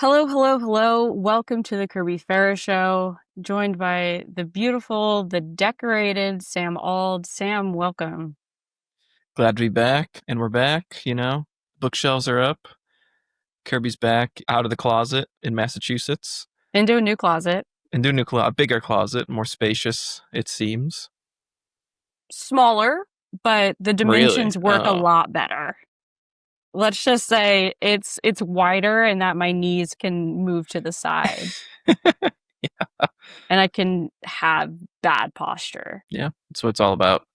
Hello, hello, hello. Welcome to the Kirby Show, joined by the beautiful, the decorated Sam Ald. Sam, welcome. Glad to be back, and we're back, Bookshelves are up. Kirby's back out of the closet in Massachusetts. Into a new closet. Into a bigger closet, more spacious, it seems. Smaller, but the dimensions Really? work a lot better. Let's just say it's wider and that my knees can move to the side. Yeah. And I can have bad posture. Yeah, that's what it's all about.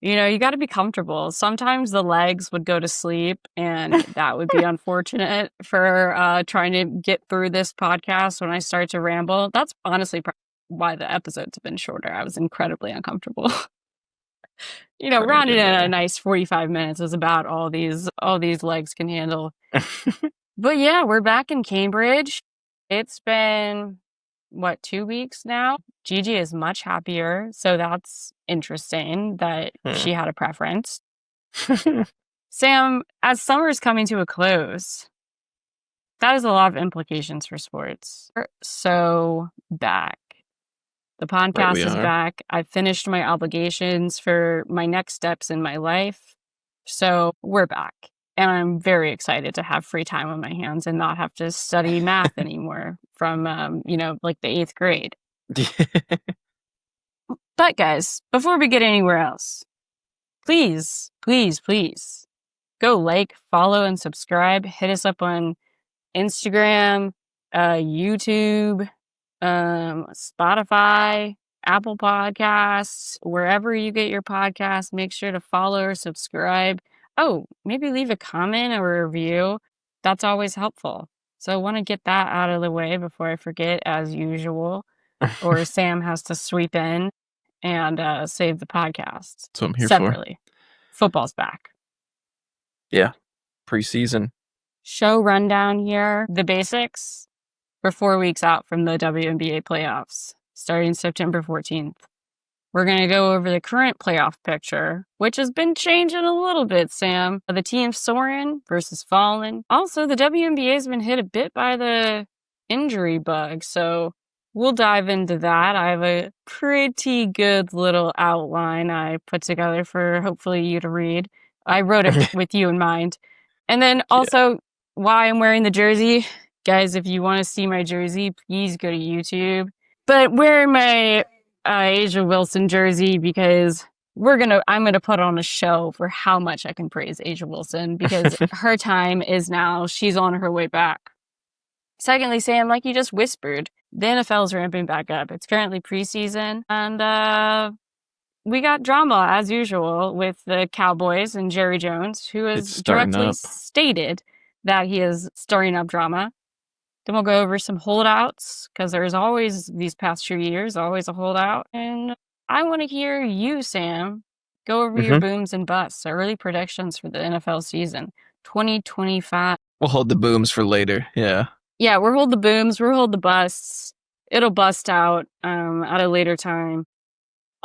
You got to be comfortable. Sometimes the legs would go to sleep, and that would be unfortunate for trying to get through this podcast when I start to ramble. That's honestly why the episodes have been shorter. I was incredibly uncomfortable. Rounded in a nice 45 minutes is about all these legs can handle. But yeah, we're back in Cambridge. It's been 2 weeks now? Gigi is much happier, so that's interesting that she had a preference. Sam, as summer is coming to a close, that has a lot of implications for sports. So back. The podcast is back. I've finished my obligations for my next steps in my life. So we're back. And I'm very excited to have free time on my hands and not have to study math anymore from, like the 8th grade. But guys, before we get anywhere else, please, please, please go like, follow, and subscribe. Hit us up on Instagram, YouTube, Spotify, Apple Podcasts, wherever you get your podcasts. Make sure to follow or subscribe. Oh, maybe leave a comment or a review. That's always helpful. So I want to get that out of the way before I forget, as usual, or Sam has to sweep in and save the podcast. That's what I'm here separately. Football's back. Yeah, preseason. Show rundown here. The basics. We're 4 weeks out from the WNBA playoffs, starting September 14th. We're going to go over the current playoff picture, which has been changing a little bit, Sam. The team soaring versus falling. Also, the WNBA has been hit a bit by the injury bug, so we'll dive into that. I have a pretty good little outline I put together for hopefully you to read. I wrote it with you in mind. And then also why I'm wearing the jersey. Guys, if you want to see my jersey, please go to YouTube. But wearing my A'ja Wilson jersey because I'm gonna put on a show for how much I can praise A'ja Wilson because her time is now. She's on her way back. Secondly, Sam, like you just whispered, the NFL is ramping back up. It's currently preseason, and we got drama as usual with the Cowboys and Jerry Jones, who has directly stated that he is stirring up drama. Then we'll go over some holdouts, because there's always, these past 2 years, always a holdout. And I want to hear you, Sam, go over your booms and busts, early predictions for the NFL season, 2025. We'll hold the booms for later, yeah. Yeah, we'll hold the booms, we'll hold the busts. It'll bust out at a later time.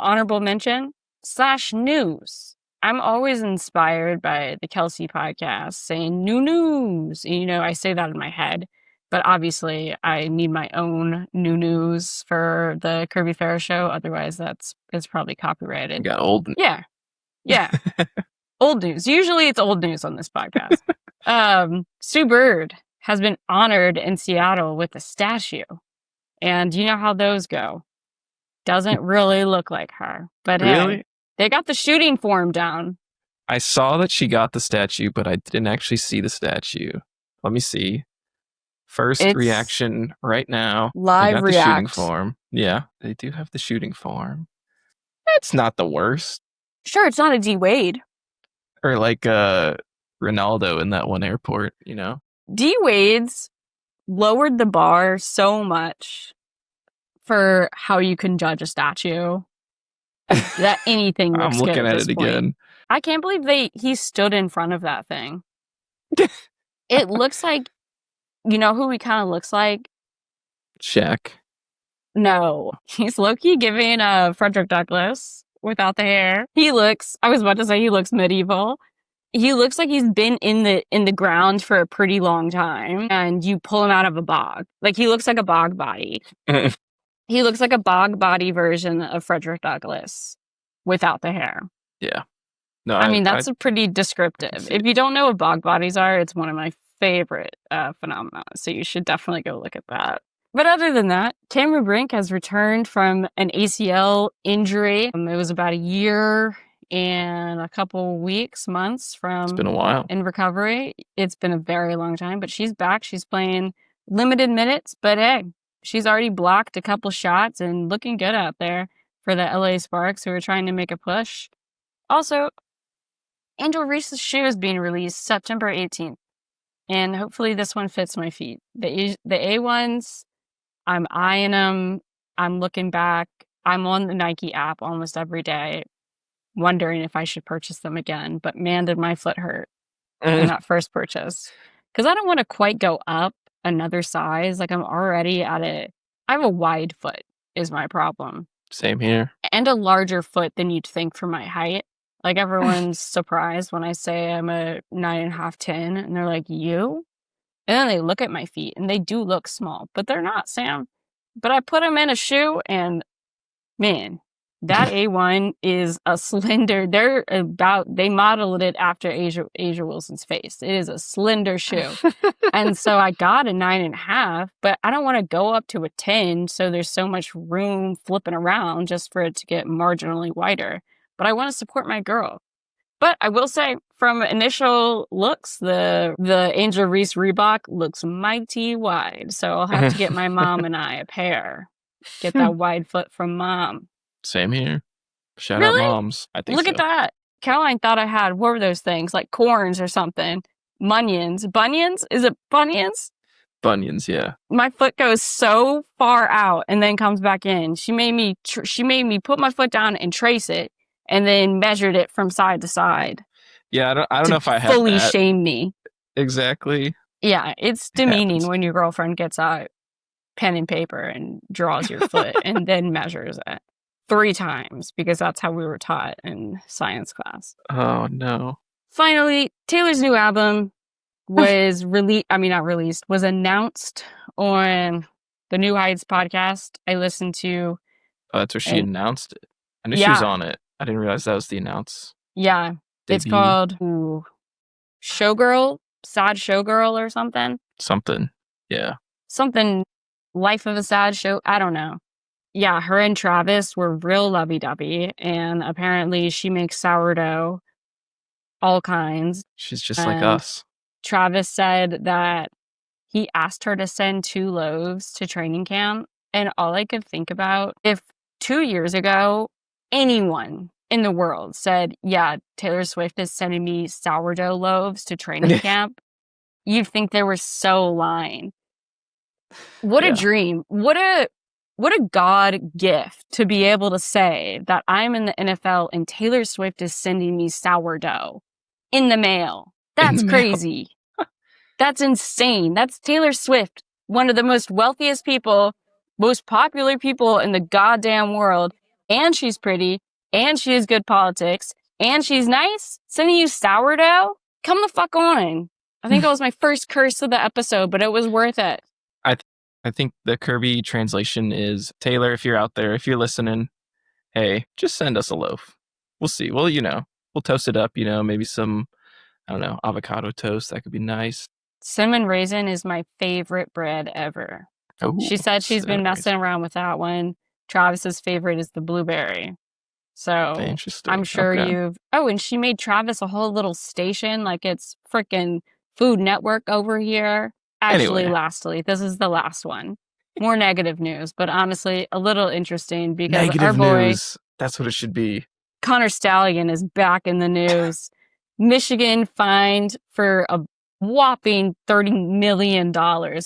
Honorable mention / news. I'm always inspired by the Kelsey podcast saying new news. I say that in my head. But obviously, I need my own new news for the Kirby Show. Otherwise, it's probably copyrighted. You got old. Yeah. Old news. Usually, it's old news on this podcast. Sue Bird has been honored in Seattle with a statue, and you know how those go. Doesn't really look like her, but really? Hey, they got the shooting form down. I saw that she got the statue, but I didn't actually see the statue. Let me see. First reaction right now. Live the shooting form. Yeah, they do have the shooting form. It's not the worst. Sure, it's not a D Wade. Or like Ronaldo in that one airport, D Wade's lowered the bar so much for how you can judge a statue that anything looks I'm looking good at it point. Again. I can't believe he stood in front of that thing. It looks like, you know who he kind of looks like? Shaq. No, he's low-key giving Frederick Douglass without the hair. I was about to say he looks medieval. He looks like he's been in the ground for a pretty long time, and you pull him out of a bog. Like, he looks like a bog body. He looks like a bog body version of Frederick Douglass without the hair. Yeah. No, I mean, that's pretty descriptive. If you don't know what bog bodies are, it's one of my favorite phenomena. So you should definitely go look at that. But other than that, Cameron Brink has returned from an ACL injury. It was about a year and a couple weeks, months from it's been a while in recovery. It's been a very long time, but she's back. She's playing limited minutes, but hey, she's already blocked a couple shots and looking good out there for the LA Sparks, who are trying to make a push. Also, Angel Reese's shoe is being released September 18th, and hopefully this one fits my feet. The A1s, I'm eyeing them. I'm looking back. I'm on the Nike app almost every day, wondering if I should purchase them again. But man, did my foot hurt in that first purchase. Because I don't want to quite go up another size. Like, I'm already at I have a wide foot is my problem. Same here. And a larger foot than you'd think for my height. Like, everyone's surprised when I say I'm a 9.5, 10, and they're like, you? And then they look at my feet, and they do look small, but they're not, Sam. But I put them in a shoe, and man, that A1 is a slender. They modeled it after Asia Wilson's face. It is a slender shoe. And so I got a 9.5, but I don't want to go up to a 10. So there's so much room flipping around just for it to get marginally wider. But I want to support my girl. But I will say, from initial looks, the Angel Reese Reebok looks mighty wide. So I'll have to get my mom and I a pair. Get that wide foot from mom. Same here. Shout Really? out moms. I think Look so. at that. Caroline thought I had, what were those things? Like corns or something. Bunions. Bunions? Is it bunions? Bunions, yeah. My foot goes so far out and then comes back in. She made me put my foot down and trace it, and then measured it from side to side. Yeah, I don't know if I have fully that. shame me. Exactly. Yeah, it's demeaning when your girlfriend gets out pen and paper and draws your foot and then measures it 3 times, because that's how we were taught in science class. Oh, no. Finally, Taylor's new album was was announced on the New Heights podcast I listened to. Oh, that's where she announced it. I knew she was on it. I didn't realize that was the announce. Yeah. Debut. It's called Showgirl, Sad Showgirl or something. Something. Yeah. Something, Life of a Sad Show. I don't know. Yeah, her and Travis were real lovey-dovey, and apparently she makes sourdough, all kinds. She's just like us. Travis said that he asked her to send 2 loaves to training camp, and all I could think about, if 2 years ago, anyone in the world said, yeah, Taylor Swift is sending me sourdough loaves to training camp, you'd think they were so lying. What a dream. What a God gift to be able to say that I'm in the NFL and Taylor Swift is sending me sourdough in the mail. That's crazy. That's insane. That's Taylor Swift, one of the most wealthiest people, most popular people in the goddamn world. And she's pretty, and she has good politics, and she's nice. Sending you sourdough? Come the fuck on. I think it was my first curse of the episode, but it was worth it. I think the Kirby translation is, Taylor, if you're out there, if you're listening, hey, just send us a loaf. We'll see. Well, we'll toast it up, maybe some, I don't know, avocado toast. That could be nice. Cinnamon raisin is my favorite bread ever. Oh, she said she's been messing around with that one. Travis's favorite is the blueberry. So I'm sure and she made Travis a whole little station, like it's freaking Food Network over here. Actually, lastly, this is the last one. More negative news, but honestly, a little interesting because negative our boy, news. That's what it should be. Connor Stallion is back in the news. Michigan fined for a whopping $30 million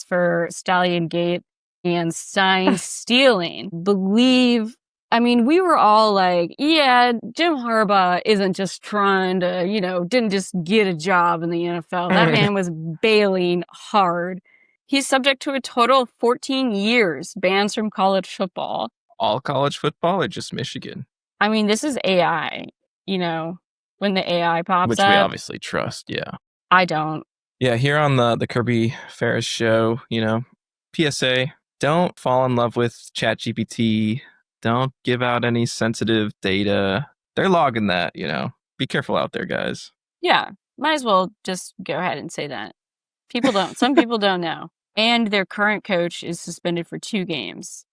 for Stallion Gate and sign stealing. We were all like, yeah, Jim Harbaugh isn't just trying to, didn't just get a job in the NFL. That man was bailing hard. He's subject to a total of 14 years bans from college football. All college football or just Michigan? This is AI, when the AI pops which up. we obviously trust. Yeah. I don't. Yeah, here on the Kirby Ferris show, PSA, don't fall in love with ChatGPT. Don't give out any sensitive data. They're logging that, Be careful out there, guys. Yeah, might as well just go ahead and say that. Some people don't know. And their current coach is suspended for 2 games.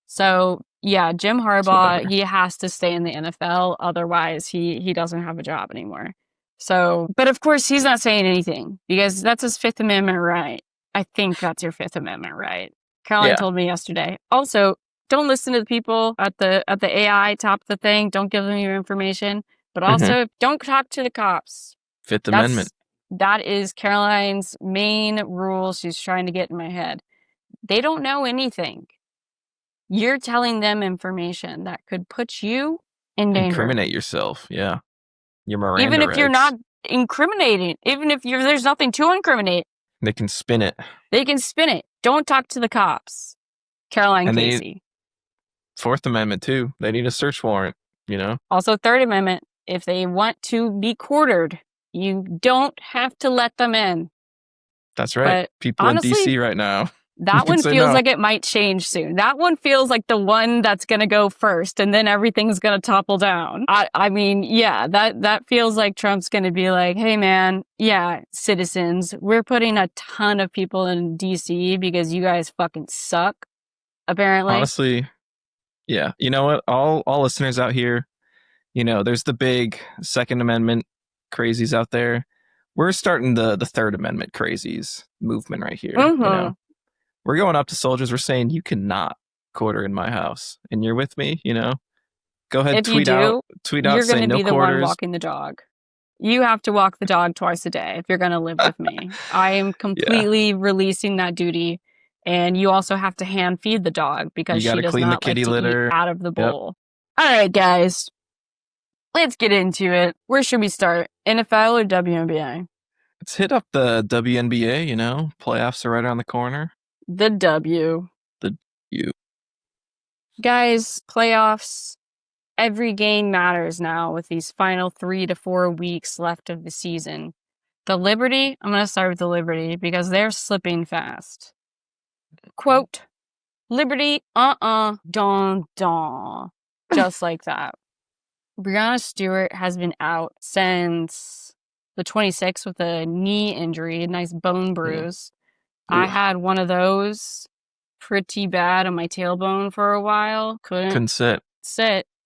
So, yeah, Jim Harbaugh, he has to stay in the NFL. Otherwise, he doesn't have a job anymore. So, but of course, he's not saying anything because that's his Fifth Amendment right. I think that's your Fifth Amendment right. Caroline told me yesterday. Also, don't listen to the people at the AI top of the thing. Don't give them your information. But also, don't talk to the cops. Fifth Amendment. That is Caroline's main rule she's trying to get in my head. They don't know anything. You're telling them information that could put you in danger. Incriminate yourself, yeah. Your Miranda Even if rights. you're not incriminating, even if there's nothing to incriminate. They can spin it. Don't talk to the cops. Caroline and Casey. Fourth Amendment, too. They need a search warrant, Also, Third Amendment, if they want to be quartered, you don't have to let them in. That's right. But people honestly, in D.C. right now. That one feels like it might change soon. That one feels like the one that's going to go first and then everything's going to topple down. I mean, yeah, that feels like Trump's going to be like, hey man, yeah, citizens, we're putting a ton of people in DC because you guys fucking suck, apparently. Honestly, yeah. You know what? All listeners out here, there's the big Second Amendment crazies out there. We're starting the Third Amendment crazies movement right here, We're going up to soldiers. We're saying you cannot quarter in my house, and you're with me. Go ahead, if tweet out. You're going to no be the quarters. one walking the dog. You have to walk the dog twice a day if you're going to live with me. I am completely releasing that duty, and you also have to hand feed the dog because she does not like to eat out of the bowl. All right, guys, let's get into it. Where should we start? NFL or WNBA? Let's hit up the WNBA. Playoffs are right around the corner. The W. Guys, playoffs. Every game matters now with these final 3 to 4 weeks left of the season. The Liberty, I'm going to start with the Liberty because they're slipping fast. Quote, Liberty, don. Just like that. Breanna Stewart has been out since the 26th with a knee injury, a nice bone bruise. I had one of those pretty bad on my tailbone for a while. Couldn't sit.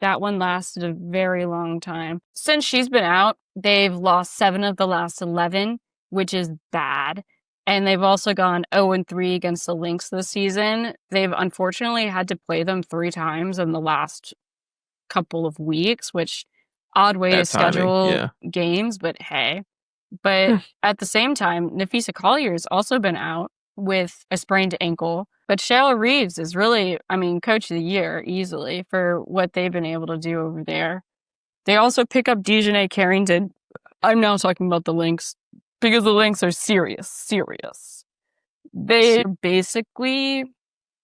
That one lasted a very long time. Since she's been out, they've lost 7 of the last 11, which is bad. And they've also gone 0-3 against the Lynx this season. They've unfortunately had to play them 3 times in the last couple of weeks, which odd way to schedule games, but hey. But at the same time, Nafisa Collier's also been out with a sprained ankle. But Shayla Reeves is really, coach of the year easily for what they've been able to do over there. They also pick up Dejanay Carrington. I'm now talking about the Lynx because the Lynx are serious. They're basically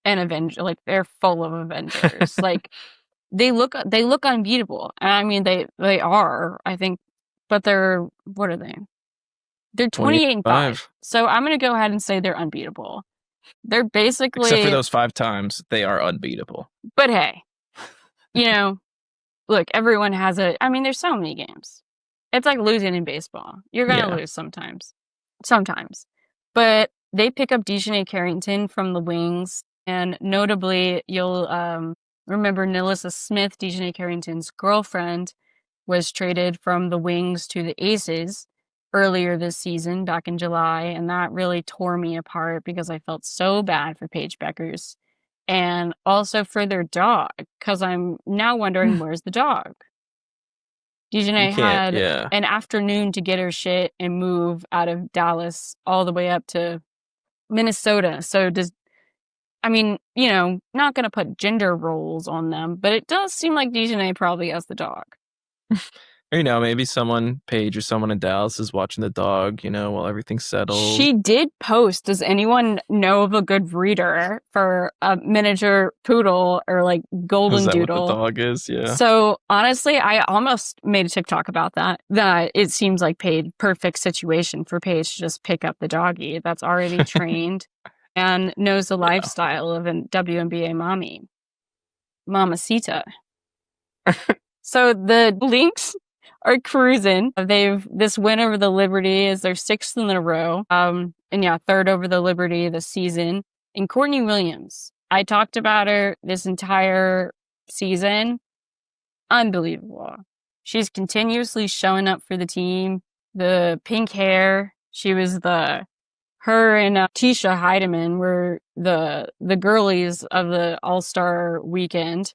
an Avenger. Like, they're full of Avengers. Like, they look unbeatable. And they are, I think. But what are they? They're 28-5. So I'm going to go ahead and say they're unbeatable. They're basically... Except for those 5 times, they are unbeatable. But hey, look, everyone has there's so many games. It's like losing in baseball. You're going to lose sometimes. But they pick up Dejanay Carrington from the Wings. And notably, you'll remember Nilissa Smith, Dejanay Carrington's girlfriend, was traded from the Wings to the Aces earlier this season, back in July, and that really tore me apart because I felt so bad for Paige Beckers and also for their dog, because I'm now wondering where's the dog. Dejanay had an afternoon to get her shit and move out of Dallas all the way up to Minnesota. So not going to put gender roles on them, but it does seem like Dejanay probably has the dog. Or, maybe Paige or someone in Dallas is watching the dog, while everything's settled. She did post, does anyone know of a good breeder for a miniature poodle or like golden Is that doodle? what the dog is? Yeah. So honestly, I almost made a TikTok about that it seems like perfect situation for Paige to just pick up the doggy that's already trained and knows the lifestyle of a WNBA mommy. Mamacita. So the Lynx are cruising. This win over the Liberty is their 6th in a row. And yeah, 3rd over the Liberty this season. And Courtney Williams, I talked about her this entire season. Unbelievable. She's continuously showing up for the team. The pink hair, her and Tisha Heidemann were the girlies of the All-Star weekend.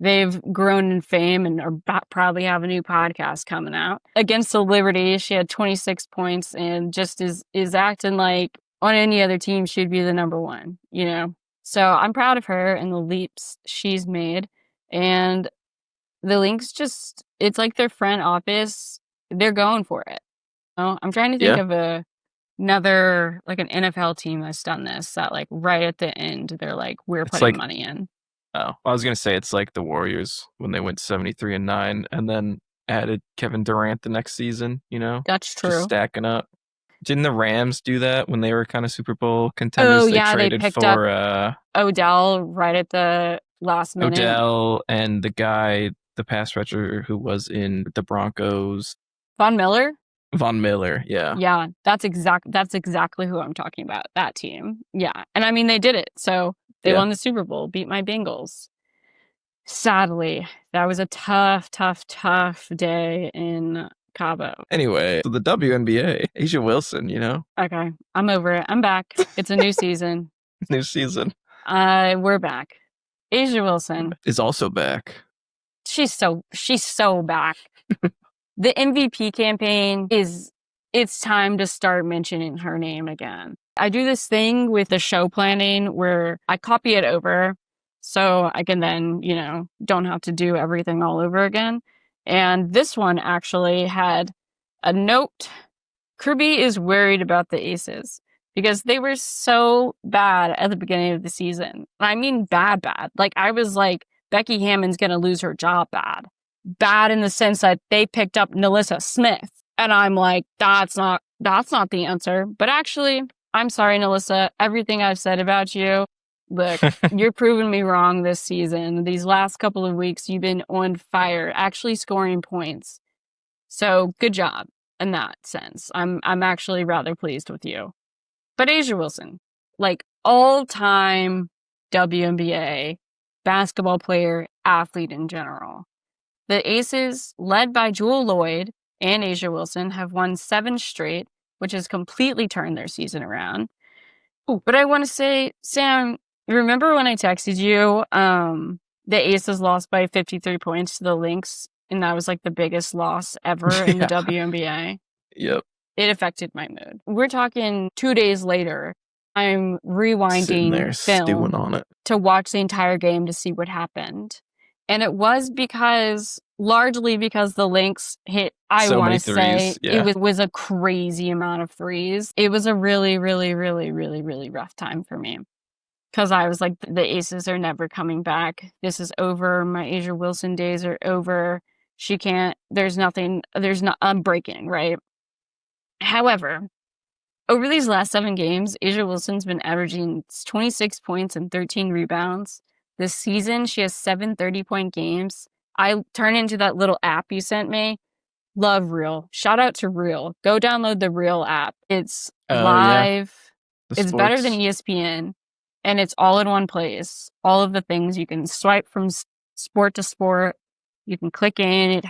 They've grown in fame and are probably have a new podcast coming out. Against the Liberty, she had 26 points and just is acting like on any other team, she'd be the number one, So I'm proud of her and the leaps she's made. And the Lynx it's like their front office. They're going for it. I'm trying to think of another, like an NFL team that's done this, that like right at the end, they're like, we're putting money in. Oh, I was going to say it's like the Warriors when they went 73-9 and then added Kevin Durant the next season, That's true. Just stacking up. Didn't the Rams do that when they were kind of Super Bowl contenders? Oh, yeah, they picked up Odell right at the last minute. Odell and the guy, the pass rusher who was in the Broncos. Von Miller, yeah. Yeah, that's exactly who I'm talking about, that team. Yeah, and I mean, they did it, so they won the Super Bowl, beat my Bengals. Sadly, that was a tough day in Cabo. Anyway, so the WNBA, A'ja Wilson, Okay, I'm over it. I'm back. It's a new season. New season. We're back. A'ja Wilson is also back. She's so back. The MVP campaign it's time to start mentioning her name again. I do this thing with the show planning where I copy it over so I can then, don't have to do everything all over again. And this one actually had a note. Kirby is worried about the Aces because they were so bad at the beginning of the season. I mean, bad. Like, I was like, Becky Hammond's going to lose her job bad. Bad in the sense that they picked up Nalissa Smith. And I'm like, that's not the answer. But actually, I'm sorry, Nalissa. Everything I've said about you, look, you're proving me wrong this season. These last couple of weeks, you've been on fire, actually scoring points. So good job in that sense. I'm actually rather pleased with you. But A'ja Wilson, like all-time WNBA basketball player, athlete in general. The Aces, led by Jewel Lloyd and A'ja Wilson, have won 7 straight, which has completely turned their season around. Ooh, but I want to say, Sam, you remember when I texted you, the Aces lost by 53 points to the Lynx, and that was like the biggest loss ever in the WNBA? Yep. It affected my mood. We're talking 2 days later. I'm rewinding there, film stewing on it to watch the entire game to see what happened. And it was largely because the Lynx hit, I want to say, it was a crazy amount of threes. It was a really, really, really, really, really rough time for me. Because I was like, the Aces are never coming back. This is over. My A'ja Wilson days are over. I'm breaking, right? However, over these last 7 games, A'ja Wilson's been averaging 26 points and 13 rebounds. This season, she has 7 30-point games. I turn into that little app you sent me. Love Reel. Shout out to Reel. Go download the Reel app. It's live. Yeah. It's better than ESPN. And it's all in one place. All of the things you can swipe from sport to sport. You can click in.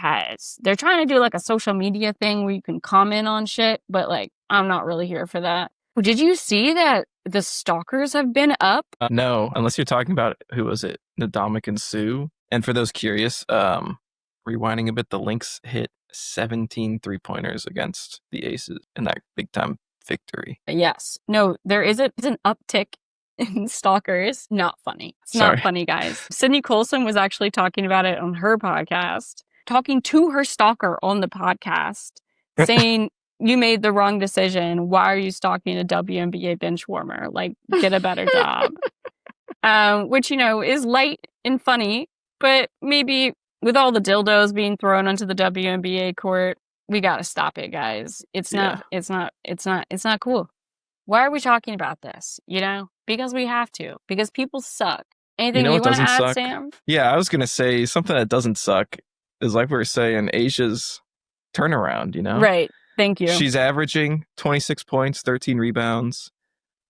They're trying to do like a social media thing where you can comment on shit. But like, I'm not really here for that. Did you see that the stalkers have been up? No, unless you're talking about, who was it? Nadomik and Sue. And for those curious, rewinding a bit, the Lynx hit 17 3-pointers against the Aces in that big time victory. Yes. No, it's an uptick in stalkers. Not funny. It's not funny, guys. Sydney Colson was actually talking about it on her podcast. talking to her stalker on the podcast, saying you made the wrong decision. Why are you stalking a WNBA bench warmer? Like, get a better job. Which, is light and funny, but maybe with all the dildos being thrown onto the WNBA court, we got to stop it, guys. It's not cool. Why are we talking about this? Because we have to, because people suck. Anything you want to add, Sam? Yeah, I was going to say something that doesn't suck is like we were saying, Asia's turnaround, Right. Thank you. She's averaging 26 points, 13 rebounds.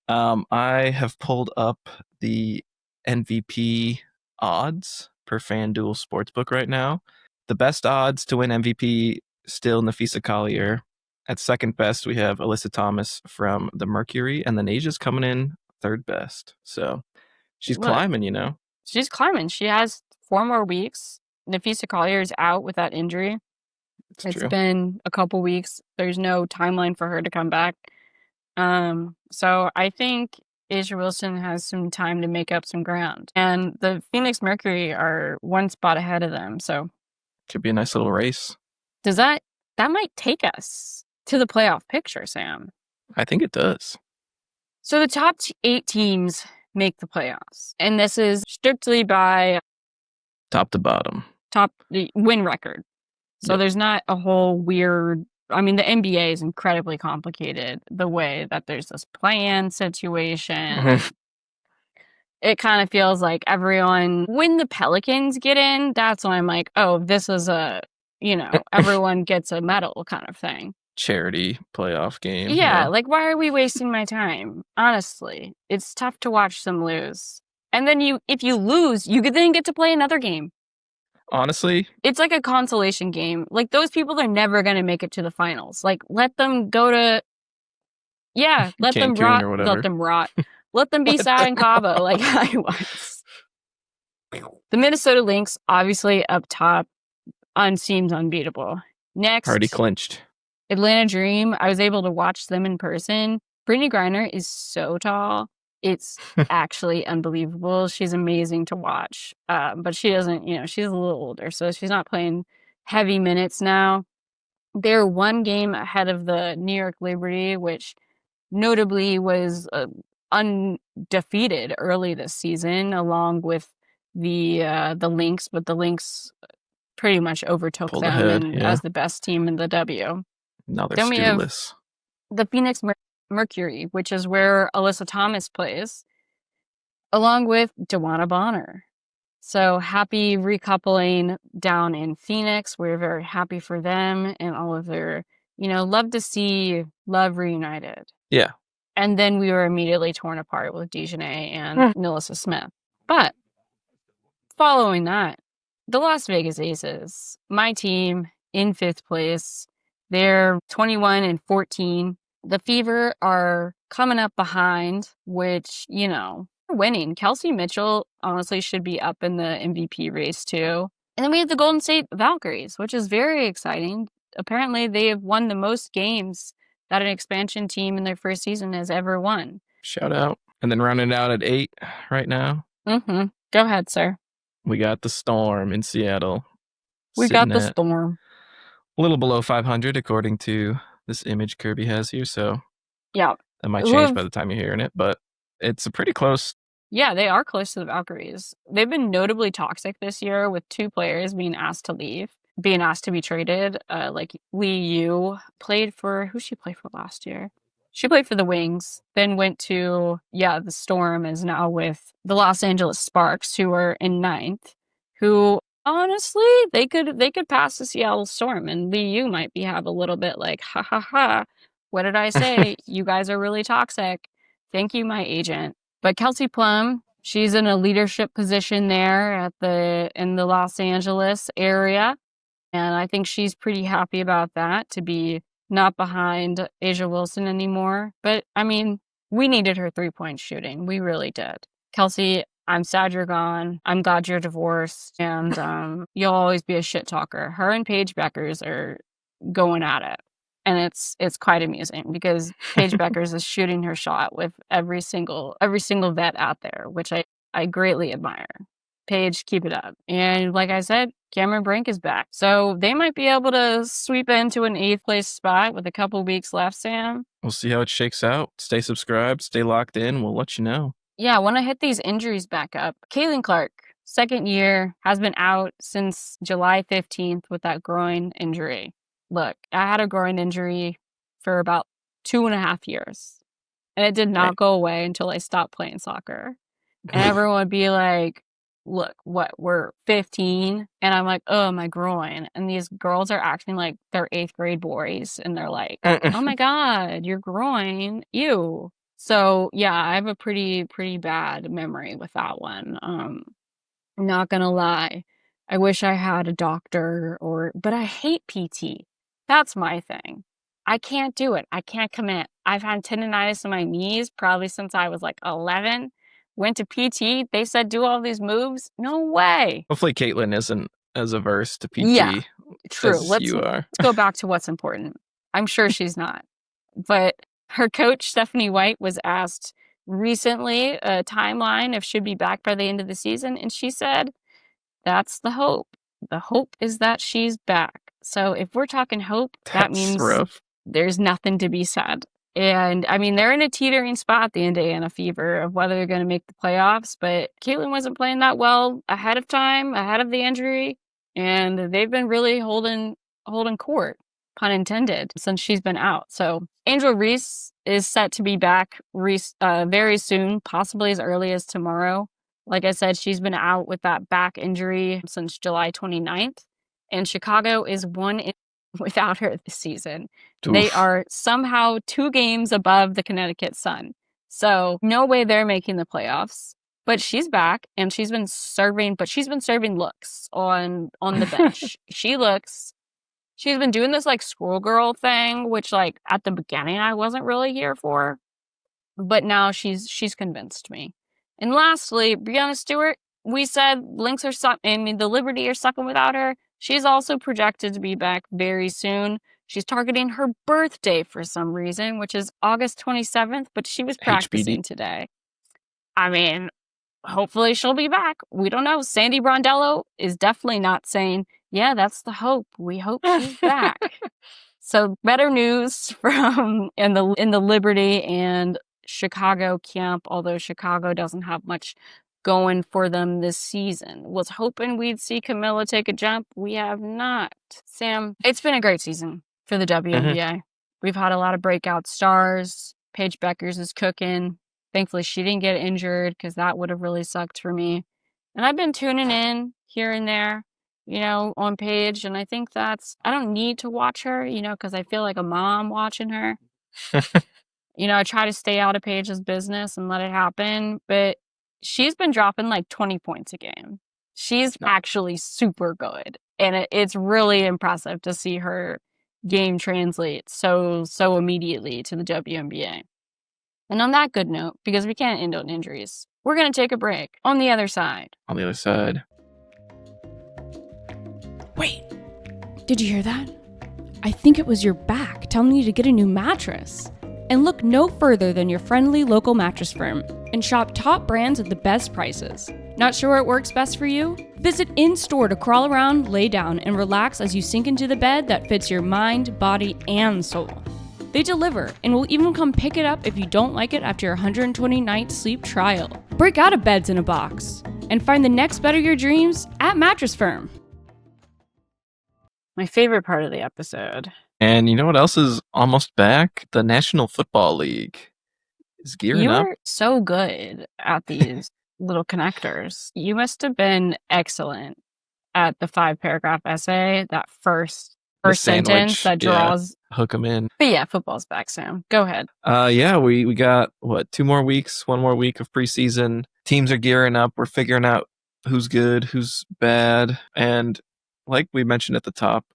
I have pulled up the MVP odds per FanDuel Sportsbook right now. The best odds to win MVP still Nafisa Collier. At second best, we have Alyssa Thomas from the Mercury, and then Asia's coming in third best. So she's climbing, She's climbing. She has 4 more weeks. Nafisa Collier is out with that injury. It's been a couple weeks. There's no timeline for her to come back. So I think Asia Wilson has some time to make up some ground. And the Phoenix Mercury are 1 spot ahead of them. So could be a nice little race. That might take us to the playoff picture, Sam? I think it does. So the top 8 teams make the playoffs. And this is strictly by top to bottom. The win record. So there's not a whole weird... I mean, the NBA is incredibly complicated. The way that there's this play-in situation. It kind of feels like everyone... When the Pelicans get in, that's when I'm like, oh, this is a... everyone gets a medal kind of thing. Charity playoff game. Yeah, like, why are we wasting my time? Honestly, it's tough to watch them lose. And then if you lose, you then get to play another game. Honestly, it's like a consolation game. Like, those people are never going to make it to the finals. Like, let them go to... Yeah, let them rot. Let them rot. Let them be sad in Cabo like I was. The Minnesota Lynx, obviously up top, seems unbeatable. Next, already clinched. Atlanta Dream. I was able to watch them in person. Brittany Griner is so tall. It's actually unbelievable. She's amazing to watch. But she doesn't, she's a little older, so she's not playing heavy minutes now. They're 1 game ahead of the New York Liberty, which notably was undefeated early this season, along with the Lynx. But the Lynx pretty much overtook them as the best team in the W. Now they're then we have scoreless. The Phoenix Mercury, which is where Alyssa Thomas plays, along with Dewana Bonner. So happy recoupling down in Phoenix. We're very happy for them and all of their, love to see love reunited. Yeah. And then we were immediately torn apart with Dejanay and Nilissa Smith. But following that, the Las Vegas Aces, my team in 5th place, they're 21-14. The Fever are coming up behind, which, winning. Kelsey Mitchell honestly should be up in the MVP race too. And then we have the Golden State Valkyries, which is very exciting. Apparently they have won the most games that an expansion team in their first season has ever won. Shout out. And then rounding out at 8 right now. Go ahead, sir. We got the Storm in Seattle. We got the Storm. A little below 500 according to this image Kirby has here, so yeah, that might change by the time you're hearing it, but it's a pretty close. Yeah, they are close to the Valkyries. They've been notably toxic this year with 2 players being asked to leave, being asked to be traded. Like Lee Yu played for... Who she played for last year? She played for the Wings, then went to, the Storm, is now with the Los Angeles Sparks, who are in 9th, who... Honestly, they could pass the Seattle Storm, and Lee Yu might have a little bit like, ha ha ha, what did I say? You guys are really toxic. Thank you, my agent. But Kelsey Plum, she's in a leadership position there in the Los Angeles area, and I think she's pretty happy about that, to be not behind Asia Wilson anymore. But I mean, we needed her 3-point shooting. We really did. Kelsey, I'm sad you're gone. I'm glad you're divorced. And you'll always be a shit talker. Her and Paige Beckers are going at it. And it's quite amusing because Paige Beckers is shooting her shot with every single vet out there, which I greatly admire. Paige, keep it up. And like I said, Cameron Brink is back. So they might be able to sweep into an 8th place spot with a couple weeks left, Sam. We'll see how it shakes out. Stay subscribed, stay locked in. We'll let you know. Yeah, I want to hit these injuries back up. Caitlin Clark, second year, has been out since July 15th with that groin injury. Look, I had a groin injury for about 2.5 years, and it did not go away until I stopped playing soccer. And everyone would be like, look, what, we're 15? And I'm like, oh, my groin. And these girls are acting like they're 8th grade boys. And they're like, oh my God, your groin, ew. So yeah, I have a pretty bad memory with that one. I'm not gonna lie. I wish I had a doctor but I hate PT. That's my thing. I can't do it. I can't commit. I've had tendonitis in my knees probably since I was like 11. Went to PT. They said do all these moves. No way. Hopefully Caitlin isn't as averse to PT Yeah, true. as you are. Let's go back to what's important. I'm sure she's not. But her coach, Stephanie White, was asked recently a timeline if she'd be back by the end of the season. And she said, that's the hope. The hope is that she's back. So if we're talking hope, that means rough. There's nothing to be said. And I mean, they're in a teetering spot, the Indiana Fever, of whether they're going to make the playoffs. But Caitlin wasn't playing that well ahead of time, ahead of the injury. And they've been really holding court, pun intended, since she's been out. So Angel Reese is set to be back very soon, possibly as early as tomorrow. Like I said, she's been out with that back injury since July 29th. And Chicago is without her this season. Oof. They are somehow 2 games above the Connecticut Sun. So no way they're making the playoffs. But she's back, and she's been serving looks on the bench. She's been doing this like squirrel girl thing, which like at the beginning I wasn't really here for. But now she's convinced me. And lastly, Breanna Stewart, we said the Liberty are sucking without her. She's also projected to be back very soon. She's targeting her birthday for some reason, which is August 27th, but she was practicing today. I mean, hopefully she'll be back. We don't know. Sandy Brondello is definitely not saying, yeah, that's the hope. We hope she's back. So better news from in the Liberty and Chicago camp, although Chicago doesn't have much going for them this season. Was hoping we'd see Camilla take a jump. We have not. Sam, it's been a great season for the WNBA. Mm-hmm. We've had a lot of breakout stars. Paige Beckers is cooking. Thankfully, she didn't get injured because that would have really sucked for me. And I've been tuning in here and there, on Paige. And I think I don't need to watch her, because I feel like a mom watching her. I try to stay out of Paige's business and let it happen. But she's been dropping like 20 points a game. She's actually super good. And it's really impressive to see her game translate so immediately to the WNBA. And on that good note, because we can't end on injuries, we're going to take a break. On the other side. Wait, did you hear that? I think it was your back telling you to get a new mattress. And look no further than your friendly local mattress firm and shop top brands at the best prices. Not sure what works best for you? Visit in-store to crawl around, lay down, and relax as you sink into the bed that fits your mind, body, and soul. They deliver and will even come pick it up if you don't like it after your 120-night sleep trial. Break out of beds in a box and find the next bed of your dreams at Mattress Firm. My favorite part of the episode. And you know what else is almost back? The National Football League is gearing up. You were so good at these little connectors. You must have been excellent at the 5-paragraph essay, that first sentence that draws. Hook them in. But yeah, football's back, Sam. Go ahead. We got, 2 more weeks, 1 more week of preseason. Teams are gearing up. We're figuring out who's good, who's bad. And like we mentioned at the top,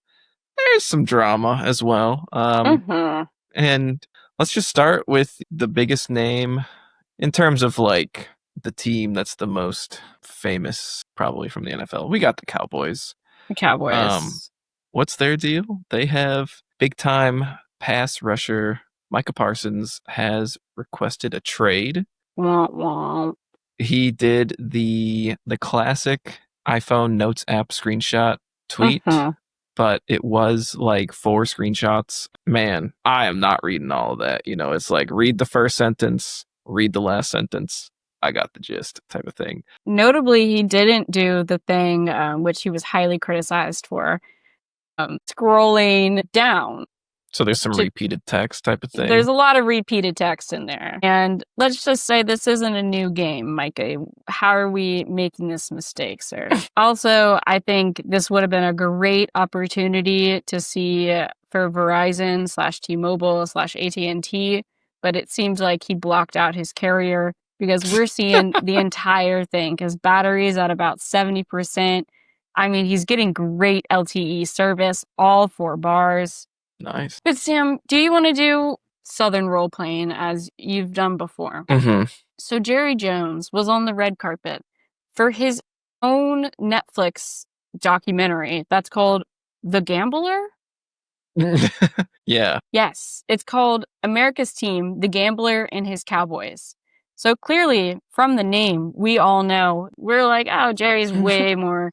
there's some drama as well. And let's just start with the biggest name in terms of like the team that's the most famous probably from the NFL. We got the Cowboys. The Cowboys. What's their deal? They have big time pass rusher Micah Parsons has requested a trade. Wah, wah. he did the classic iPhone Notes app screenshot tweet, but it was like 4 screenshots. Man, I am not reading all of that. It's like read the first sentence, read the last sentence. I got the gist type of thing. Notably, he didn't do the thing which he was highly criticized for, scrolling down. So there's some repeated text type of thing. There's a lot of repeated text in there. And let's just say this isn't a new game, Micah. How are we making this mistake, sir? Also, I think this would have been a great opportunity to see for Verizon / T-Mobile / AT&T, but it seems like he blocked out his carrier because we're seeing the entire thing. His battery's at about 70%. I mean, he's getting great LTE service, all 4 bars. Nice. But Sam, do you want to do Southern role playing as you've done before? Mm-hmm. So Jerry Jones was on the red carpet for his own Netflix documentary that's called The Gambler? Yeah. Yes, it's called America's Team, The Gambler and His Cowboys. So clearly, from the name, we all know, we're like, oh, Jerry's way more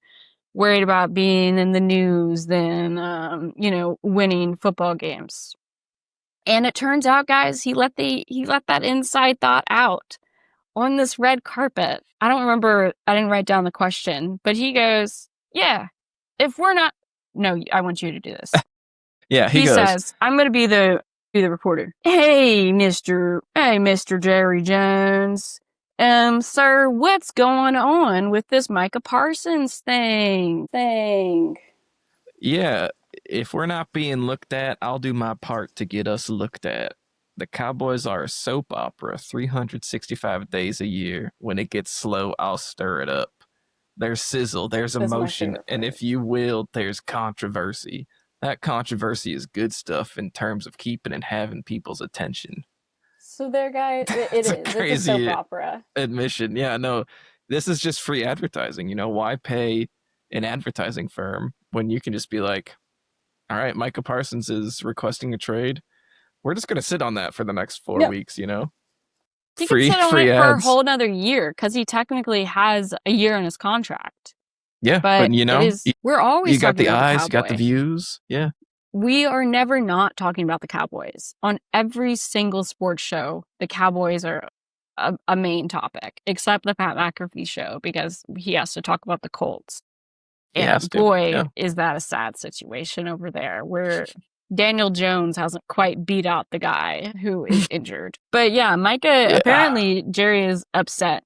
worried about being in the news than, winning football games. And it turns out, guys, he let that inside thought out on this red carpet. I don't remember, I didn't write down the question, but he goes, yeah, if we're not, no, I want you to do this. Yeah, he goes, says, I'm going to be the reporter. Hey, Mr. Jerry Jones. Sir, what's going on with this Micah Parsons thing? Yeah, if we're not being looked at, I'll do my part to get us looked at. The Cowboys are a soap opera 365 days a year. When it gets slow, I'll stir it up. There's sizzle, there's emotion, and if you will, there's controversy. That controversy is good stuff in terms of keeping and having people's attention. So there, guys, it's a soap opera. Admission. Yeah, no, this is just free advertising. Why pay an advertising firm when you can just be like, all right, Micah Parsons is requesting a trade. We're just going to sit on that for the next 4 weeks, He free can sit on it ads. for a whole nother year because he technically has a year in his contract. Yeah, but we're always you got talking the about eyes, the you got the Cowboys. views. Yeah. We are never not talking about the Cowboys. On every single sports show, the Cowboys are a main topic, except the Pat McAfee show because he has to talk about the Colts. And boy, is that a sad situation over there where Daniel Jones hasn't quite beat out the guy who is injured. But yeah, Micah, apparently Jerry is upset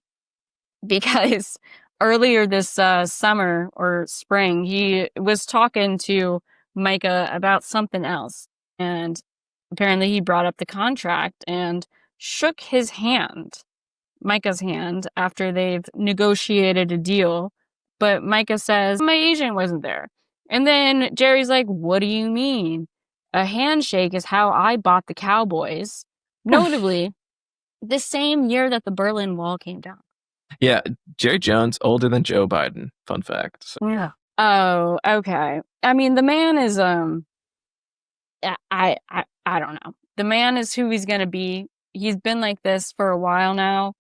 because earlier this summer or spring, he was talking to Micah about something else. And apparently he brought up the contract and shook his hand, Micah's hand, after they've negotiated a deal. But Micah says, my agent wasn't there. And then Jerry's like, what do you mean? A handshake is how I bought the Cowboys. Notably, the same year that the Berlin Wall came down. Yeah, Jerry Jones, older than Joe Biden. Fun fact. So. Yeah. Oh, okay. I mean, the man is, I don't know. The man is who he's going to be. He's been like this for a while now,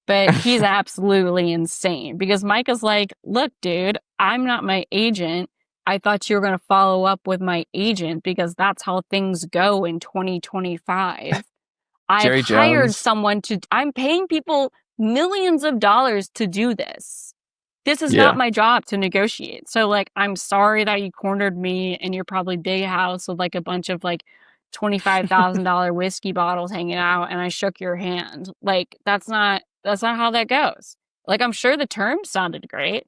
but he's absolutely insane because Micah's like, look, dude, I'm not my agent. I thought you were going to follow up with my agent because that's how things go in 2025. I've hired someone I'm paying people millions of dollars to do this. This is not my job to negotiate. So, like, I'm sorry that you cornered me in your probably big house with, like, a bunch of, like, $25,000 whiskey bottles hanging out, and I shook your hand. Like, that's not how that goes. Like, I'm sure the terms sounded great,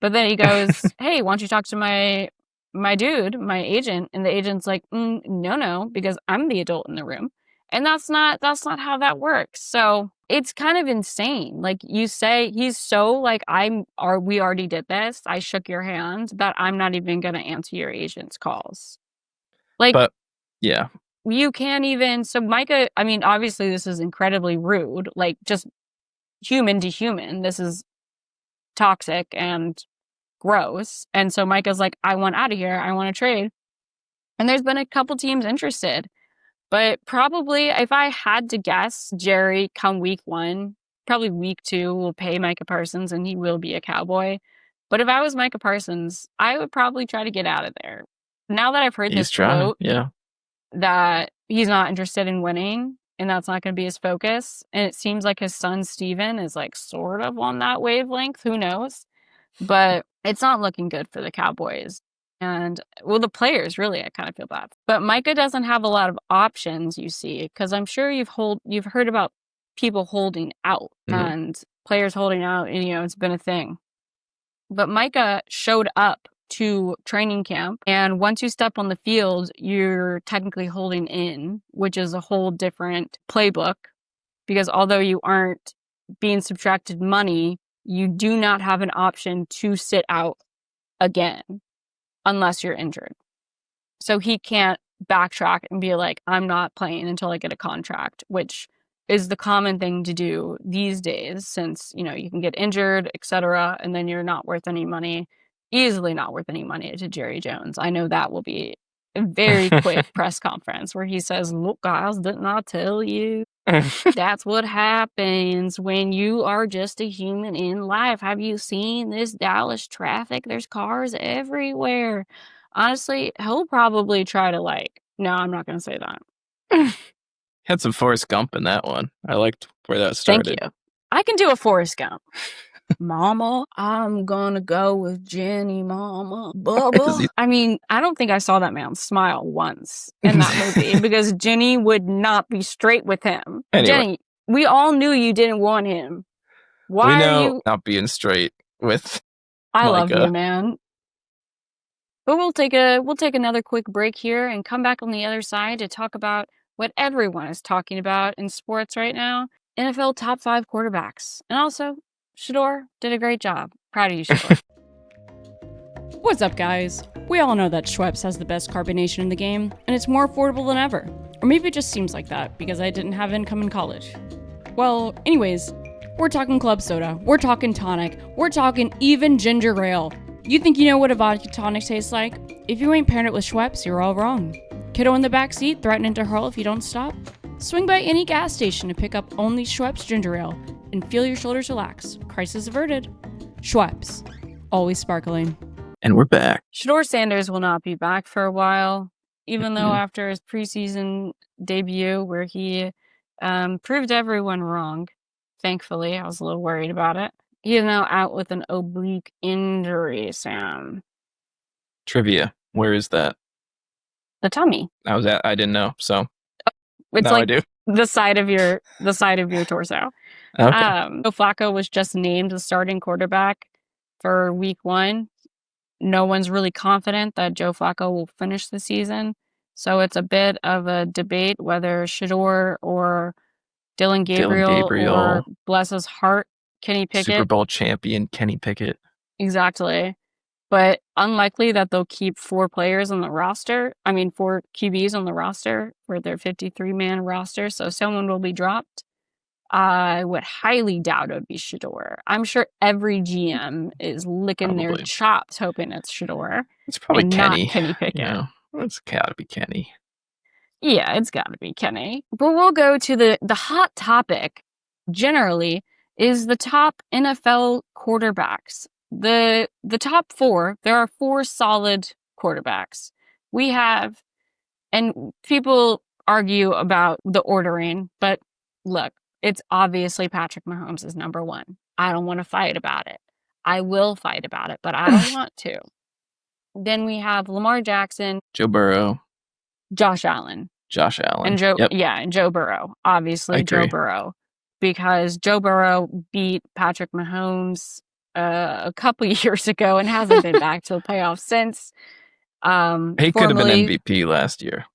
but then he goes, hey, why don't you talk to my dude, my agent? And the agent's like, no, because I'm the adult in the room. And that's not how that works. So it's kind of insane. Like you say, he's so like, we already did this. I shook your hand that I'm not even going to answer your agent's calls. Like, but yeah, you can't even. So Micah, I mean, obviously this is incredibly rude, like just human to human. This is toxic and gross. And so Micah's like, I want out of here. I want to trade. And there's been a couple teams interested. But probably, if I had to guess, Jerry, come week 1, probably week 2 will pay Micah Parsons and he will be a Cowboy. But if I was Micah Parsons, I would probably try to get out of there. Now that I've heard He's this trying, quote yeah. that he's not interested in winning and that's not going to be his focus, and it seems like his son Steven is like sort of on that wavelength, who knows? But it's not looking good for the Cowboys. And, well, the players, really, I kind of feel bad. But Micah doesn't have a lot of options, you see, because I'm sure you've heard about people holding out and players holding out, and, it's been a thing. But Micah showed up to training camp, and once you step on the field, you're technically holding in, which is a whole different playbook, because although you aren't being subtracted money, you do not have an option to sit out again unless you're injured. So he can't backtrack and be like, I'm not playing until I get a contract, which is the common thing to do these days, since, you can get injured, etc., and then you're not worth any money, easily not worth any money to Jerry Jones. I know that will be a very quick press conference where he says, look, guys, didn't I tell you? That's what happens when you are just a human in life. Have you seen this Dallas traffic? There's cars everywhere. Honestly, he'll probably try to no, I'm not going to say that. Had some Forrest Gump in that one. I liked where that started. Thank you. I can do a Forrest Gump. Mama, I'm gonna go with Jenny, Mama. Bubba. I mean, I don't think I saw that man smile once in that movie because Jenny would not be straight with him. Anyway. Jenny, we all knew you didn't want him. Why we know are you not being straight with I Micah. love you, man. But we'll take another quick break here and come back on the other side to talk about what everyone is talking about in sports right now. NFL top 5 quarterbacks. And also, Shador did a great job. Proud of you, Shador. What's up, guys? We all know that Schweppes has the best carbonation in the game, and it's more affordable than ever. Or maybe it just seems like that because I didn't have income in college. Well, anyways, we're talking club soda, we're talking tonic, we're talking even ginger ale. You think you know what a vodka tonic tastes like? If you ain't paired it with Schweppes, you're all wrong. Kiddo in the backseat threatening to hurl if you don't stop? Swing by any gas station to pick up only Schweppes ginger ale and feel your shoulders relax. Crisis averted. Schweppes. Always sparkling. And we're back. Shador Sanders will not be back for a while, even though after his preseason debut where he proved everyone wrong, thankfully, I was a little worried about it. He is now out with an oblique injury, Sam. Trivia. Where is that? The tummy. I didn't know, so it's now like I do. the side of your torso. Okay. Joe Flacco was just named the starting quarterback for week 1. No one's really confident that Joe Flacco will finish the season. So it's a bit of a debate whether Shador or Dylan Gabriel or, bless his heart, Kenny Pickett. Super Bowl champion Kenny Pickett. Exactly. But unlikely that they'll keep 4 players on the roster. 4 QBs on the roster for their 53-man roster. So someone will be dropped. I would highly doubt it would be Shador. I'm sure every GM is licking their chops hoping it's Shador. It's probably Kenny. Not Kenny Pickett. It's gotta be Kenny. Yeah, it's gotta be Kenny. But we'll go to the hot topic, generally, is the top NFL quarterbacks. The top 4, there are 4 solid quarterbacks. We have, and people argue about the ordering, but look, it's obviously Patrick Mahomes is number 1. I don't want to fight about it. I will fight about it, but I don't want to. Then we have Lamar Jackson, Joe Burrow, Josh Allen. And Joe Burrow. Obviously, Joe Burrow. Because Joe Burrow beat Patrick Mahomes a couple years ago and hasn't been back to the playoffs since. He could have been MVP last year.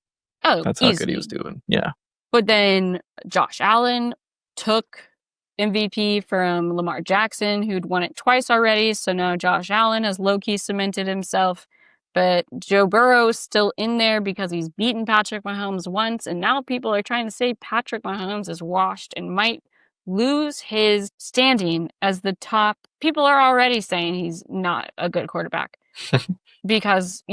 Oh, that's how good he was doing. Yeah. But then Josh Allen took MVP from Lamar Jackson, who'd won it twice already. So now Josh Allen has low-key cemented himself. But Joe Burrow's still in there because he's beaten Patrick Mahomes once. And now people are trying to say Patrick Mahomes is washed and might lose his standing as the top. People are already saying he's not a good quarterback. Because,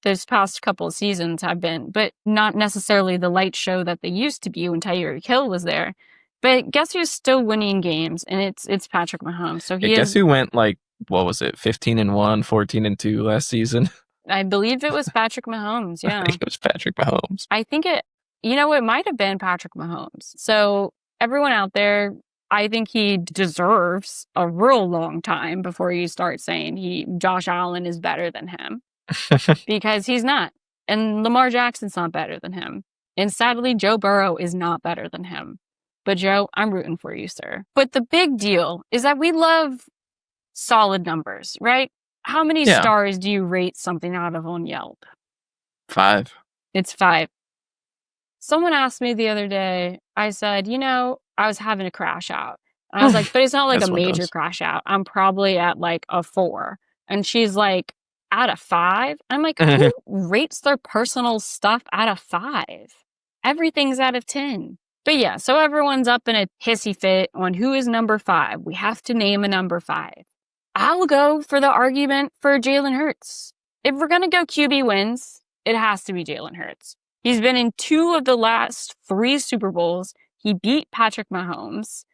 this past couple of seasons have been, but not necessarily the light show that they used to be when Tyreek Hill was there. But guess who's still winning games? And it's Patrick Mahomes. So guess who went like, what was it, 15-1, 14-2 last season? I believe it was Patrick Mahomes. Yeah. I think it was Patrick Mahomes. I think it might have been Patrick Mahomes. So everyone out there, I think he deserves a real long time before you start saying Josh Allen is better than him. Because he's not. And Lamar Jackson's not better than him. And sadly, Joe Burrow is not better than him. But Joe, I'm rooting for you, sir. But the big deal is that we love solid numbers, right? How many stars do you rate something out of on Yelp? 5. It's 5. Someone asked me the other day, I said, I was having a crash out. And I was like, but it's not like a major crash out. I'm probably at like a 4. And she's like, out of 5? I'm like, who rates their personal stuff out of 5? Everything's out of 10. But yeah, so everyone's up in a hissy fit on who is number 5. We have to name a number 5. I'll go for the argument for Jalen Hurts. If we're going to go QB wins, it has to be Jalen Hurts. He's been in 2 of the last 3 Super Bowls. He beat Patrick Mahomes.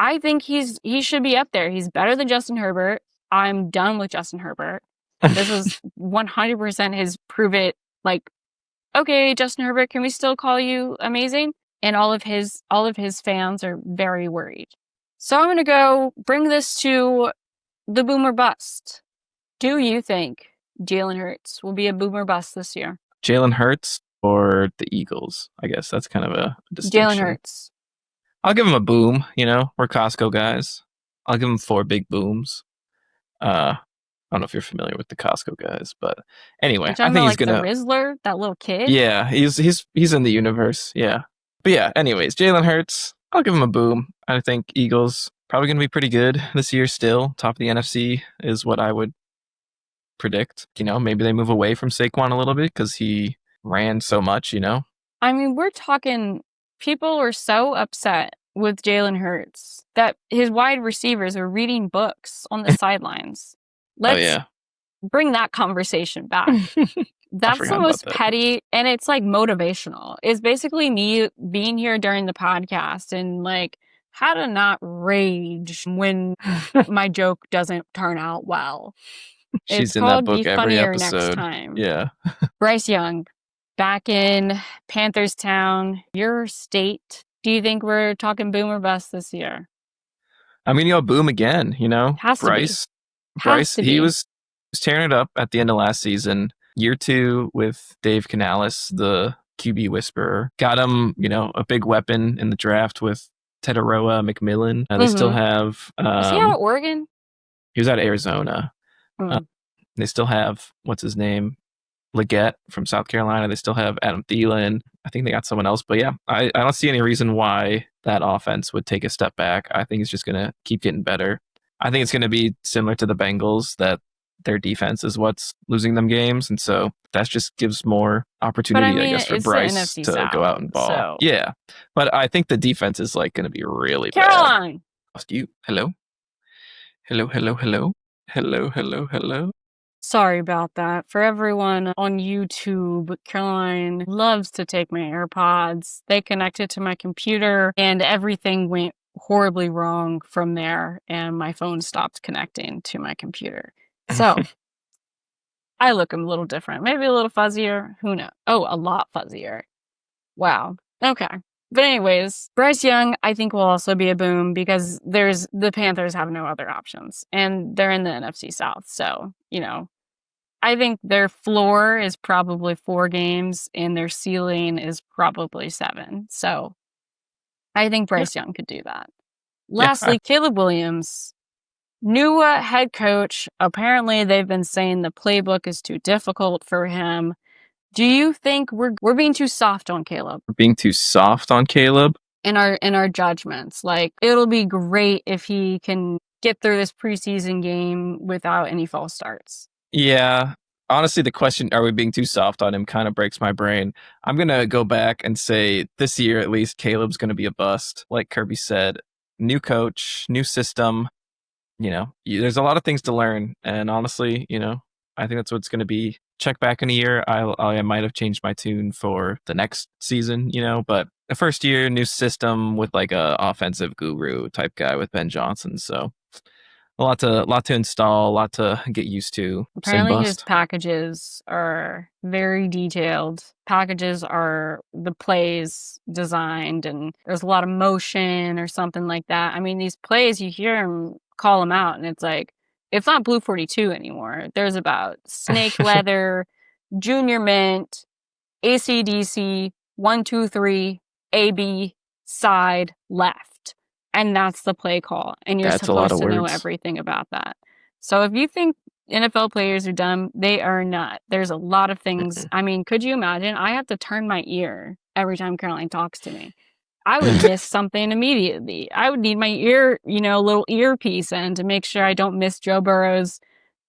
I think he should be up there. He's better than Justin Herbert. I'm done with Justin Herbert. This is 100% his prove it, like, okay, Justin Herbert, can we still call you amazing? And all of his fans are very worried. So I'm going to go bring this to the boomer bust. Do you think Jalen Hurts will be a boomer bust this year? Jalen Hurts or the Eagles? I guess that's kind of a distinction. Jalen Hurts. I'll give him a boom. We're Costco guys. I'll give him 4 big booms. I don't know if you're familiar with the Costco guys, but anyway, I think he's gonna. The Rizzler, that little kid. Yeah, he's in the universe. Yeah, but yeah. Anyways, Jalen Hurts. I'll give him a boom. I think Eagles probably gonna be pretty good this year. Still, top of the NFC is what I would predict. Maybe they move away from Saquon a little bit because he ran so much. I mean, we're talking. People were so upset with Jalen Hurts that his wide receivers are reading books on the sidelines. Let's bring that conversation back. That's the most petty, and it's like motivational. It's basically me being here during the podcast and like how to not rage when my joke doesn't turn out well. She's in that book every episode. Next time. Yeah. Bryce Young, back in Panthers Town, your state. Do you think we're talking boom or bust this year? I mean, boom again. Bryce, he was tearing it up at the end of last season. Year 2 with Dave Canales, the QB whisperer, got him, a big weapon in the draft with Tetaroa McMillan. They still have. Was he out of Oregon? He was out of Arizona. They still have what's his name, Leggett from South Carolina. They still have Adam Thielen. I think they got someone else, but yeah, I don't see any reason why that offense would take a step back. I think it's just gonna keep getting better. I think it's gonna be similar to the Bengals, that their defense is what's losing them games, and so that just gives more opportunity, I guess, for Bryce to go out and ball. So. Yeah, but I think the defense is like going to be really Caroline. bad. Hello. Sorry about that. For everyone on YouTube, Caroline loves to take my AirPods. They connected to my computer, and everything went horribly wrong from there, and my phone stopped connecting to my computer. So, I look a little different. Maybe a little fuzzier. Who knows? Oh, a lot fuzzier. Wow. Okay. But anyways, Bryce Young, I think, will also be a boom because the Panthers have no other options. And they're in the NFC South. So, I think their floor is probably 4 games and their ceiling is probably 7. So, I think Bryce Young could do that. Lastly, Caleb Williams. New head coach. Apparently, they've been saying the playbook is too difficult for him. Do you think we're being too soft on Caleb? We're being too soft on Caleb? In our judgments. Like, it'll be great if he can get through this preseason game without any false starts. Yeah. Honestly, the question, are we being too soft on him, kind of breaks my brain. I'm going to go back and say this year, at least, Caleb's going to be a bust. Like Kirby said, new coach, new system. There's a lot of things to learn. And honestly, I think that's what it's going to be. Check back in a year. I might have changed my tune for the next season, but the first year, new system with like a offensive guru type guy with Ben Johnson. So a lot to install, a lot to get used to. Apparently his packages are very detailed. Packages are the plays designed, and there's a lot of motion or something like that. I mean, these plays, you hear him call them out, and it's like, it's not Blue 42 anymore. There's about snake leather, junior mint, AC/DC, 1, 2, 3, AB, side, left. And that's the play call. And you're supposed to know everything about that. So if you think NFL players are dumb, they are not. There's a lot of things. I mean, could you imagine? I have to turn my ear every time Caroline talks to me. I would miss something immediately. I would need my ear, little earpiece in to make sure I don't miss Joe Burrow's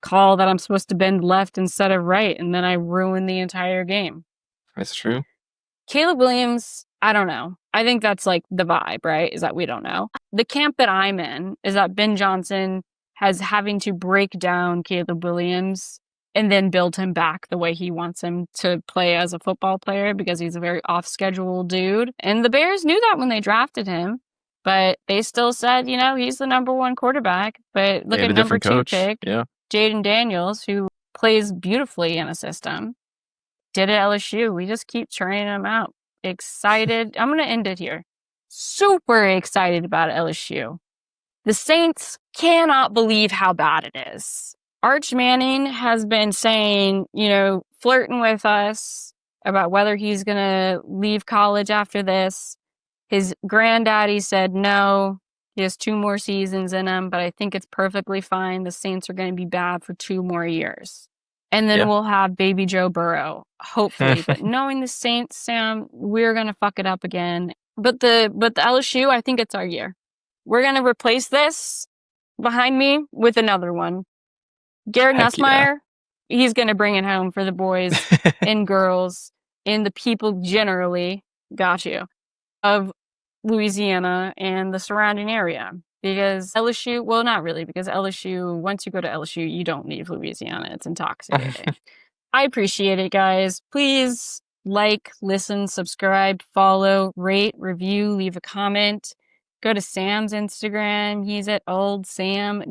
call that I'm supposed to bend left instead of right. And then I ruin the entire game. That's true. Caleb Williams, I don't know. I think that's like the vibe, right? Is that we don't know. The camp that I'm in is that Ben Johnson has having to break down Caleb Williams and then build him back the way he wants him to play as a football player because he's a very off-schedule dude. And the Bears knew that when they drafted him, but they still said, he's the number 1 quarterback. But look at number 2 pick, Jaden Daniels, who plays beautifully in a system, did at LSU. We just keep churning him out. Excited. I'm going to end it here. Super excited about LSU. The Saints cannot believe how bad it is. Arch Manning has been saying, flirting with us about whether he's going to leave college after this. His granddaddy said no. He has 2 more seasons in him, but I think it's perfectly fine. The Saints are going to be bad for 2 more years. And then we'll have baby Joe Burrow, hopefully. But knowing the Saints, Sam, we're going to fuck it up again. But the LSU, I think it's our year. We're going to replace this behind me with another one. Garrett Nussmeier, he's going to bring it home for the boys and girls and the people generally, of Louisiana and the surrounding area. Because LSU, well, not really, because LSU, once you go to LSU, you don't leave Louisiana. It's intoxicating. I appreciate it, guys. Please like, listen, subscribe, follow, rate, review, leave a comment. Go to Sam's Instagram. He's at oldsam_no_.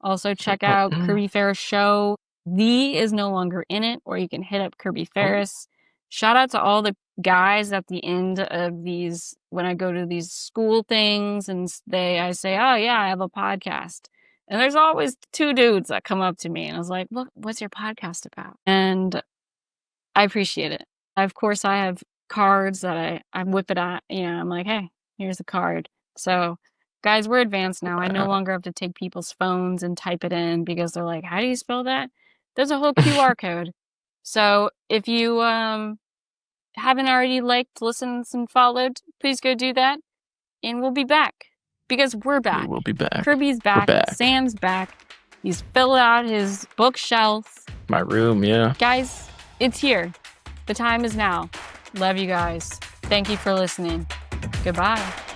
Also, check out Kirby Ferris Show. The is no longer in it, or you can hit up Kirby Ferris. Shout out to all the guys at the end of these, when I go to these school things and I say, oh yeah, I have a podcast. And there's always 2 dudes that come up to me and I was like, look, what's your podcast about? And I appreciate it. Of course, I have cards that I whip it at. I'm like, hey, here's a card. So guys, we're advanced now. I no longer have to take people's phones and type it in because they're like, how do you spell that? There's a whole QR code. So if you haven't already liked, listened, and followed, please go do that. And we'll be back. Because we're back. We'll be back. Kirby's back. Sam's back. He's filled out his bookshelf. My room, yeah. Guys, it's here. The time is now. Love you guys. Thank you for listening. Goodbye.